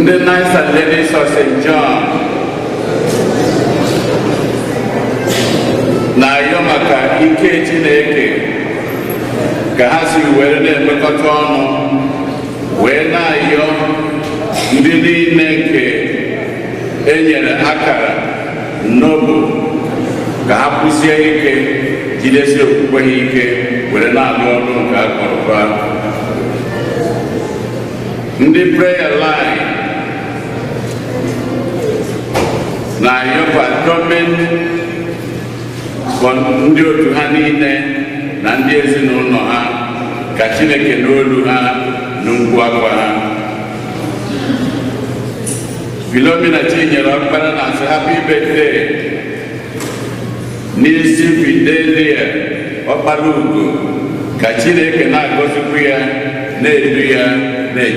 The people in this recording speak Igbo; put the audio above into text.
ndị Knights and Ladies of St. John na-arịọ maka ike Chineke ka ha si were na-emekọta ọnụ wee na-arịọ ndị niile nke enyere akara n'obu ka ha kwụsie ike jidesi okwukwe ha ike were na-alụ ọrụ nke akọrọba. Ndị prayer line na-arịọkwa gọọmenti ndị otu ha niile na ndị ezinụlọ ha ka Chineke n'olu ha na ngwu akwa ha. Philomena Chinyere Ọkpara na-asị happy birthday n'isi Fidelia Ọkpara Ugo, ka Chineke na-agọzikwa ya na-edu ya na-eche